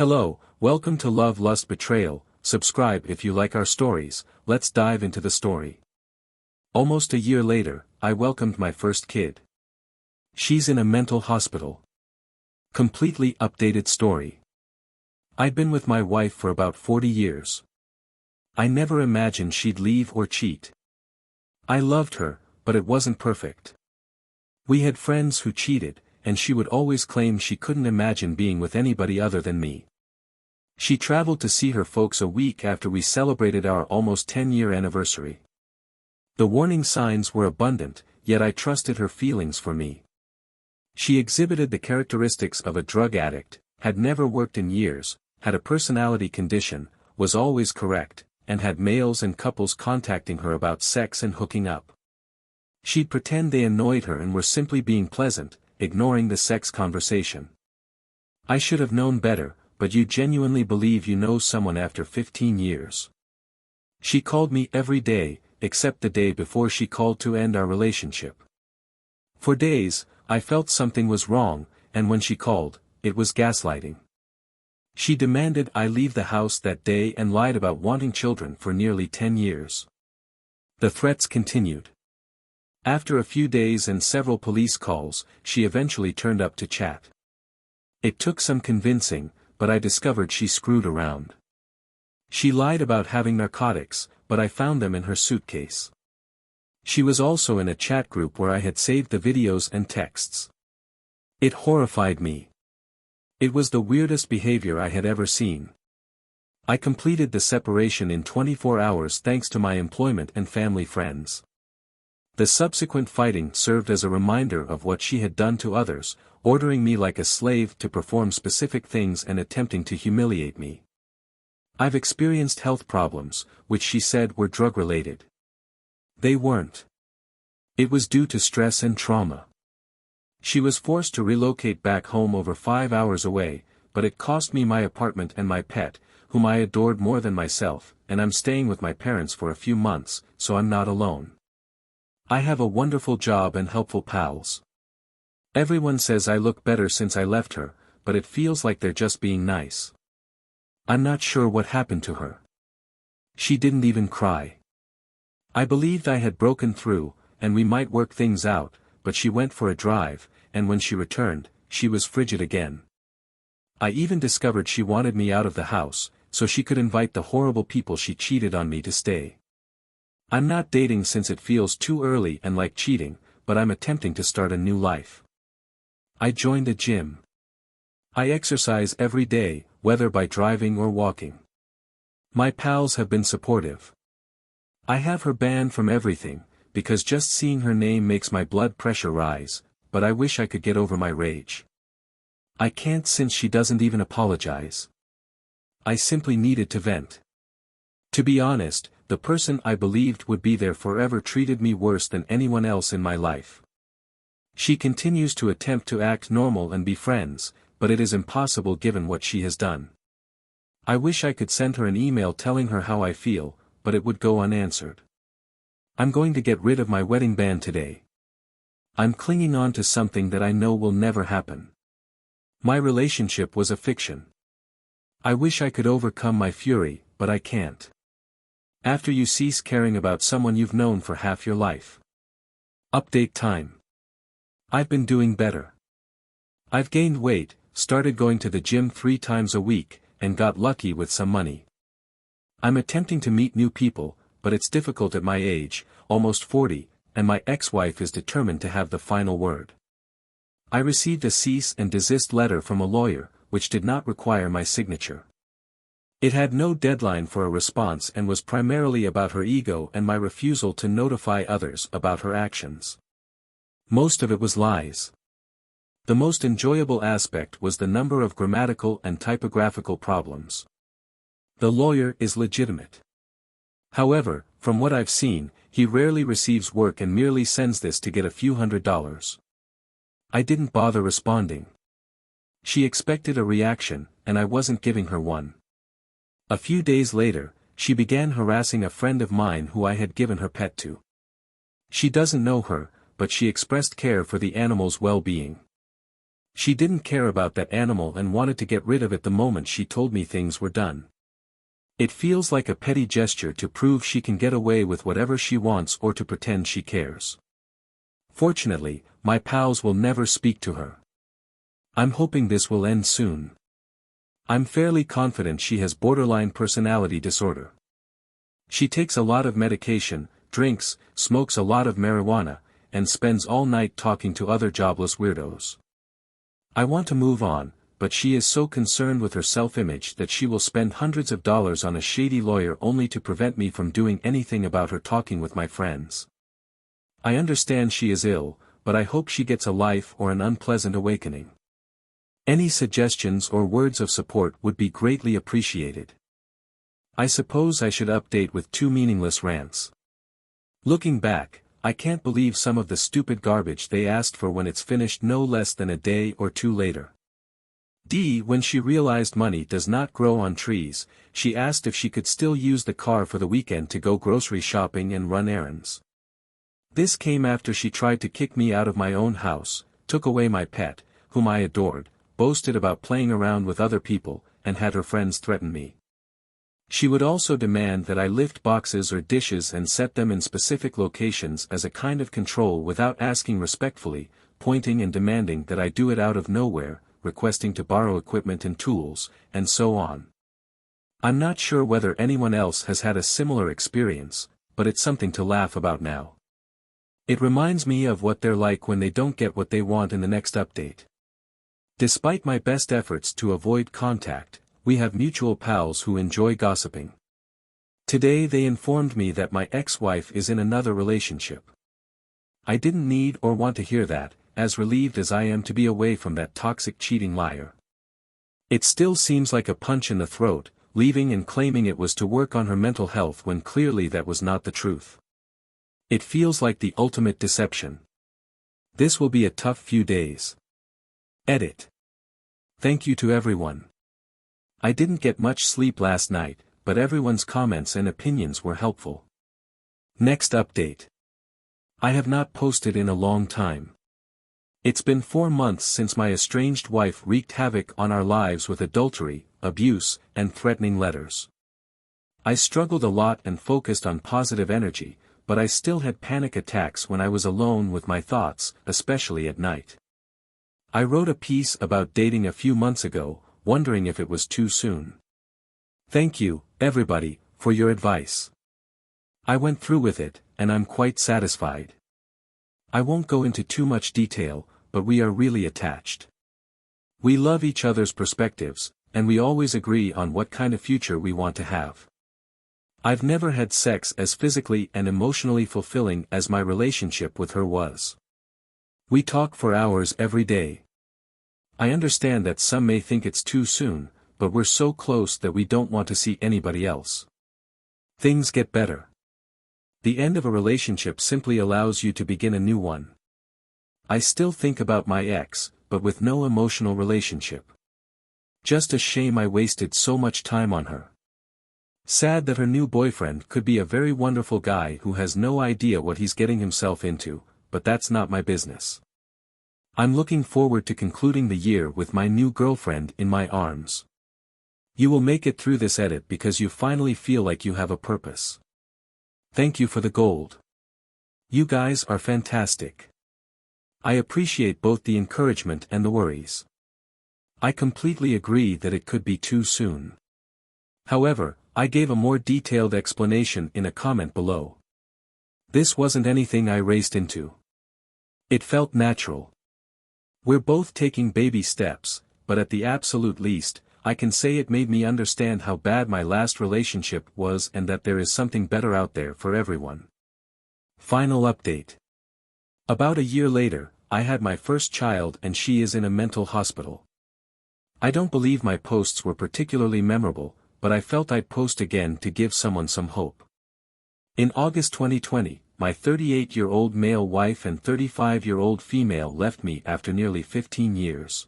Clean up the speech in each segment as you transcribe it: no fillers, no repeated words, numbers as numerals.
Hello, welcome to Love Lust Betrayal. Subscribe if you like our stories. Let's dive into the story. Almost a year later, I welcomed my first kid. She's in a mental hospital. Completely updated story. I'd been with my wife for about 40 years. I never imagined she'd leave or cheat. I loved her, but it wasn't perfect. We had friends who cheated, and she would always claim she couldn't imagine being with anybody other than me. She traveled to see her folks a week after we celebrated our almost 10-year anniversary. The warning signs were abundant, yet I trusted her feelings for me. She exhibited the characteristics of a drug addict, had never worked in years, had a personality condition, was always correct, and had males and couples contacting her about sex and hooking up. She'd pretend they annoyed her and were simply being pleasant, ignoring the sex conversation. I should have known better, but you genuinely believe you know someone after 15 years. She called me every day, except the day before she called to end our relationship. For days, I felt something was wrong, and when she called, it was gaslighting. She demanded I leave the house that day and lied about wanting children for nearly 10 years. The threats continued. After a few days and several police calls, she eventually turned up to chat. It took some convincing, but I discovered she screwed around. She lied about having narcotics, but I found them in her suitcase. She was also in a chat group where I had saved the videos and texts. It horrified me. It was the weirdest behavior I had ever seen. I completed the separation in 24 hours thanks to my employment and family friends. The subsequent fighting served as a reminder of what she had done to others, ordering me like a slave to perform specific things and attempting to humiliate me. I've experienced health problems, which she said were drug-related. They weren't. It was due to stress and trauma. She was forced to relocate back home over 5 hours away, but it cost me my apartment and my pet, whom I adored more than myself, and I'm staying with my parents for a few months, so I'm not alone. I have a wonderful job and helpful pals. Everyone says I look better since I left her, but it feels like they're just being nice. I'm not sure what happened to her. She didn't even cry. I believed I had broken through, and we might work things out, but she went for a drive, and when she returned, she was frigid again. I even discovered she wanted me out of the house, so she could invite the horrible people she cheated on me to stay. I'm not dating since it feels too early and like cheating, but I'm attempting to start a new life. I joined a gym. I exercise every day, whether by driving or walking. My pals have been supportive. I have her banned from everything, because just seeing her name makes my blood pressure rise, but I wish I could get over my rage. I can't since she doesn't even apologize. I simply needed to vent. To be honest, the person I believed would be there forever treated me worse than anyone else in my life. She continues to attempt to act normal and be friends, but it is impossible given what she has done. I wish I could send her an email telling her how I feel, but it would go unanswered. I'm going to get rid of my wedding band today. I'm clinging on to something that I know will never happen. My relationship was a fiction. I wish I could overcome my fury, but I can't. After you cease caring about someone you've known for half your life. Update time. I've been doing better. I've gained weight, started going to the gym 3 times a week, and got lucky with some money. I'm attempting to meet new people, but it's difficult at my age, almost 40, and my ex-wife is determined to have the final word. I received a cease and desist letter from a lawyer, which did not require my signature. It had no deadline for a response and was primarily about her ego and my refusal to notify others about her actions. Most of it was lies. The most enjoyable aspect was the number of grammatical and typographical problems. The lawyer is legitimate. However, from what I've seen, he rarely receives work and merely sends this to get a few $100s. I didn't bother responding. She expected a reaction, and I wasn't giving her one. A few days later, she began harassing a friend of mine who I had given her pet to. She doesn't know her, but she expressed care for the animal's well-being. She didn't care about that animal and wanted to get rid of it the moment she told me things were done. It feels like a petty gesture to prove she can get away with whatever she wants or to pretend she cares. Fortunately, my pals will never speak to her. I'm hoping this will end soon. I'm fairly confident she has borderline personality disorder. She takes a lot of medication, drinks, smokes a lot of marijuana, and spends all night talking to other jobless weirdos. I want to move on, but she is so concerned with her self-image that she will spend hundreds of dollars on a shady lawyer only to prevent me from doing anything about her talking with my friends. I understand she is ill, but I hope she gets a life or an unpleasant awakening. Any suggestions or words of support would be greatly appreciated. I suppose I should update with 2 meaningless rants. Looking back, I can't believe some of the stupid garbage they asked for when it's finished no less than a day or 2 later. When she realized money does not grow on trees, she asked if she could still use the car for the weekend to go grocery shopping and run errands. This came after she tried to kick me out of my own house, took away my pet, whom I adored, boasted about playing around with other people, and had her friends threaten me. She would also demand that I lift boxes or dishes and set them in specific locations as a kind of control without asking respectfully, pointing and demanding that I do it out of nowhere, requesting to borrow equipment and tools, and so on. I'm not sure whether anyone else has had a similar experience, but it's something to laugh about now. It reminds me of what they're like when they don't get what they want in the next update. Despite my best efforts to avoid contact, we have mutual pals who enjoy gossiping. Today they informed me that my ex-wife is in another relationship. I didn't need or want to hear that, as relieved as I am to be away from that toxic cheating liar. It still seems like a punch in the throat, leaving and claiming it was to work on her mental health when clearly that was not the truth. It feels like the ultimate deception. This will be a tough few days. Edit. Thank you to everyone. I didn't get much sleep last night, but everyone's comments and opinions were helpful. Next update. I have not posted in a long time. It's been 4 months since my estranged wife wreaked havoc on our lives with adultery, abuse, and threatening letters. I struggled a lot and focused on positive energy, but I still had panic attacks when I was alone with my thoughts, especially at night. I wrote a piece about dating a few months ago, wondering if it was too soon. Thank you, everybody, for your advice. I went through with it, and I'm quite satisfied. I won't go into too much detail, but we are really attached. We love each other's perspectives, and we always agree on what kind of future we want to have. I've never had sex as physically and emotionally fulfilling as my relationship with her was. We talk for hours every day. I understand that some may think it's too soon, but we're so close that we don't want to see anybody else. Things get better. The end of a relationship simply allows you to begin a new one. I still think about my ex, but with no emotional relationship. Just a shame I wasted so much time on her. Sad that her new boyfriend could be a very wonderful guy who has no idea what he's getting himself into, but that's not my business. I'm looking forward to concluding the year with my new girlfriend in my arms. You will make it through this edit because you finally feel like you have a purpose. Thank you for the gold. You guys are fantastic. I appreciate both the encouragement and the worries. I completely agree that it could be too soon. However, I gave a more detailed explanation in a comment below. This wasn't anything I raced into. It felt natural. We're both taking baby steps, but at the absolute least, I can say it made me understand how bad my last relationship was and that there is something better out there for everyone. Final update. About a year later, I had my first child and she is in a mental hospital. I don't believe my posts were particularly memorable, but I felt I'd post again to give someone some hope. In August 2020, my 38-year-old male wife and 35-year-old female left me after nearly 15 years.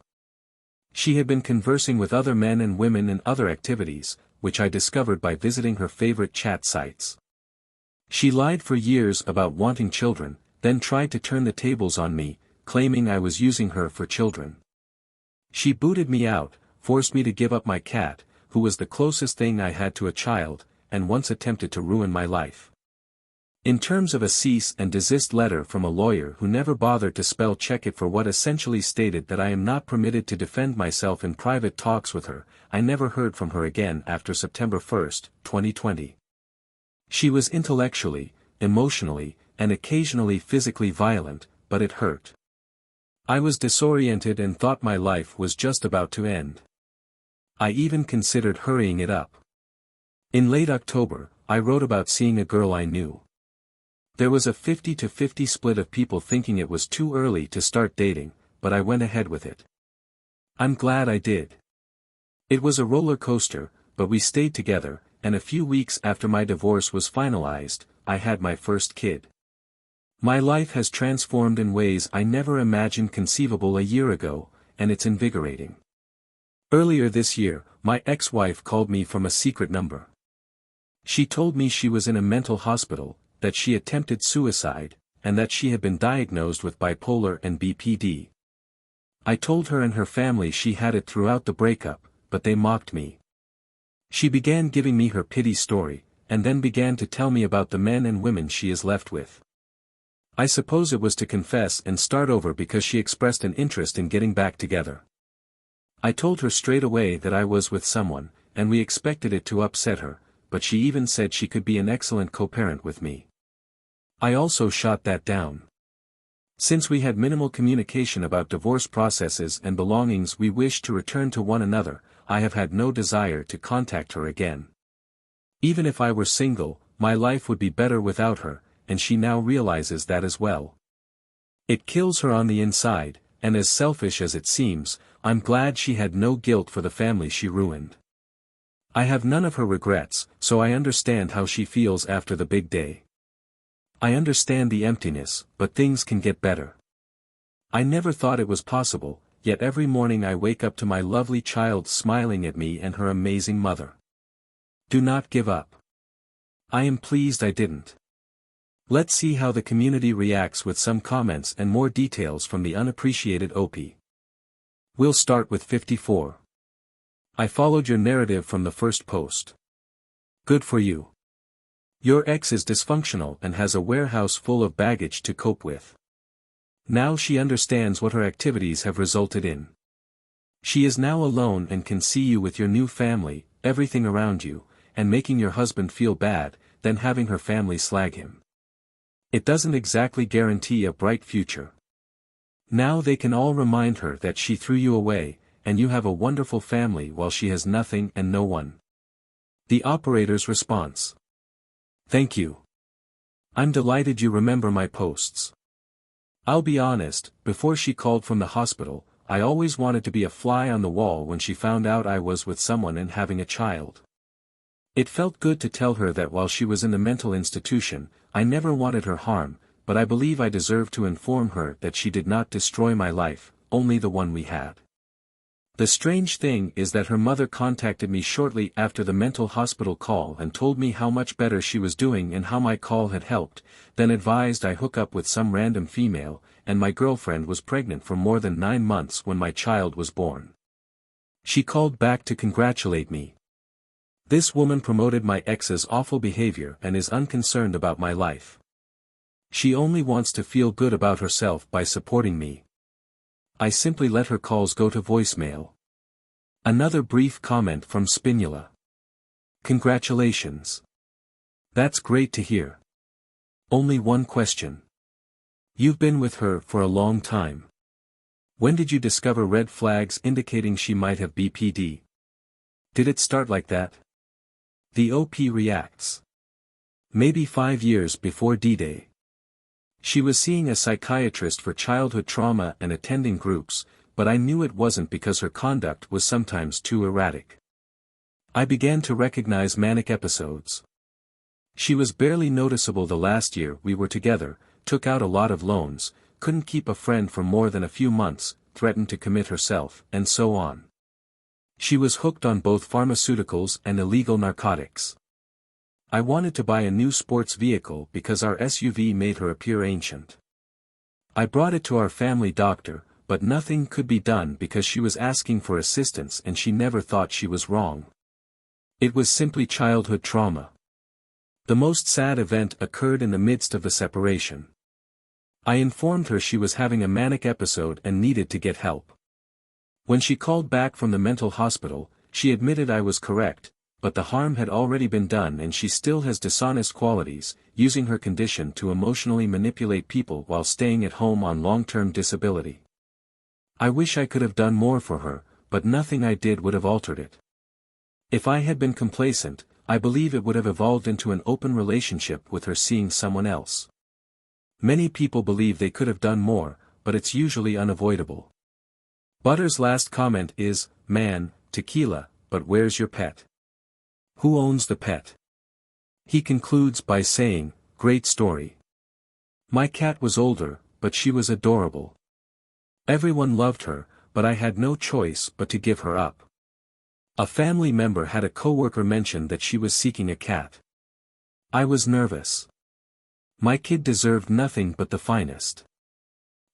She had been conversing with other men and women in other activities, which I discovered by visiting her favorite chat sites. She lied for years about wanting children, then tried to turn the tables on me, claiming I was using her for children. She booted me out, forced me to give up my cat, who was the closest thing I had to a child, and once attempted to ruin my life. In terms of a cease and desist letter from a lawyer who never bothered to spell check it for what essentially stated that I am not permitted to defend myself in private talks with her, I never heard from her again after September 1, 2020. She was intellectually, emotionally, and occasionally physically violent, but it hurt. I was disoriented and thought my life was just about to end. I even considered hurrying it up. In late October, I wrote about seeing a girl I knew. There was a 50-50 split of people thinking it was too early to start dating, but I went ahead with it. I'm glad I did. It was a roller coaster, but we stayed together, and a few weeks after my divorce was finalized, I had my first kid. My life has transformed in ways I never imagined conceivable a year ago, and it's invigorating. Earlier this year, my ex-wife called me from a secret number. She told me she was in a mental hospital, that she attempted suicide, and that she had been diagnosed with bipolar and BPD. I told her and her family she had it throughout the breakup, but they mocked me. She began giving me her pity story, and then began to tell me about the men and women she is left with. I suppose it was to confess and start over because she expressed an interest in getting back together. I told her straight away that I was with someone, and we expected it to upset her, but she even said she could be an excellent co-parent with me. I also shot that down. Since we had minimal communication about divorce processes and belongings we wished to return to one another, I have had no desire to contact her again. Even if I were single, my life would be better without her, and she now realizes that as well. It kills her on the inside, and as selfish as it seems, I'm glad she had no guilt for the family she ruined. I have none of her regrets, so I understand how she feels after the big day. I understand the emptiness, but things can get better. I never thought it was possible, yet every morning I wake up to my lovely child smiling at me and her amazing mother. Do not give up. I am pleased I didn't. Let's see how the community reacts with some comments and more details from the unappreciated OP. We'll start with 54. I followed your narrative from the first post. Good for you. Your ex is dysfunctional and has a warehouse full of baggage to cope with. Now she understands what her activities have resulted in. She is now alone and can see you with your new family, everything around you, and making your husband feel bad, then having her family slag him. It doesn't exactly guarantee a bright future. Now they can all remind her that she threw you away, and you have a wonderful family while she has nothing and no one. The operator's response. Thank you. I'm delighted you remember my posts. I'll be honest, before she called from the hospital, I always wanted to be a fly on the wall when she found out I was with someone and having a child. It felt good to tell her that while she was in the mental institution, I never wanted her harm, but I believe I deserve to inform her that she did not destroy my life, only the one we had. The strange thing is that her mother contacted me shortly after the mental hospital call and told me how much better she was doing and how my call had helped, then advised I hook up with some random female, and my girlfriend was pregnant for more than 9 months when my child was born. She called back to congratulate me. This woman promoted my ex's awful behavior and is unconcerned about my life. She only wants to feel good about herself by supporting me. I simply let her calls go to voicemail. Another brief comment from Spinula. Congratulations. That's great to hear. Only one question. You've been with her for a long time. When did you discover red flags indicating she might have BPD? Did it start like that? The OP reacts. Maybe 5 years before D-Day. She was seeing a psychiatrist for childhood trauma and attending groups, but I knew it wasn't because her conduct was sometimes too erratic. I began to recognize manic episodes. She was barely noticeable the last year we were together, took out a lot of loans, couldn't keep a friend for more than a few months, threatened to commit herself, and so on. She was hooked on both pharmaceuticals and illegal narcotics. I wanted to buy a new sports vehicle because our SUV made her appear ancient. I brought it to our family doctor, but nothing could be done because she was asking for assistance and she never thought she was wrong. It was simply childhood trauma. The most sad event occurred in the midst of the separation. I informed her she was having a manic episode and needed to get help. When she called back from the mental hospital, she admitted I was correct, but the harm had already been done and she still has dishonest qualities, using her condition to emotionally manipulate people while staying at home on long-term disability. I wish I could have done more for her, but nothing I did would have altered it. If I had been complacent, I believe it would have evolved into an open relationship with her seeing someone else. Many people believe they could have done more, but it's usually unavoidable. Butter's last comment is, "Man, tequila, but where's your pet? Who owns the pet?" He concludes by saying, "Great story. My cat was older, but she was adorable. Everyone loved her, but I had no choice but to give her up." A family member had a coworker mention that she was seeking a cat. I was nervous. My kid deserved nothing but the finest.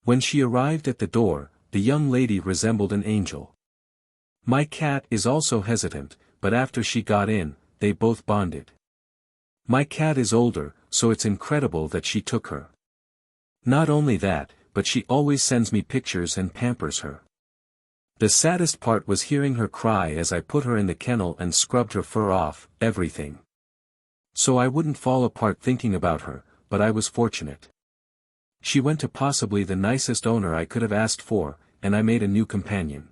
When she arrived at the door, the young lady resembled an angel. My cat is also hesitant, but after she got in, they both bonded. My cat is older, so it's incredible that she took her. Not only that, but she always sends me pictures and pampers her. The saddest part was hearing her cry as I put her in the kennel and scrubbed her fur off, everything. So I wouldn't fall apart thinking about her, but I was fortunate. She went to possibly the nicest owner I could have asked for, and I made a new companion.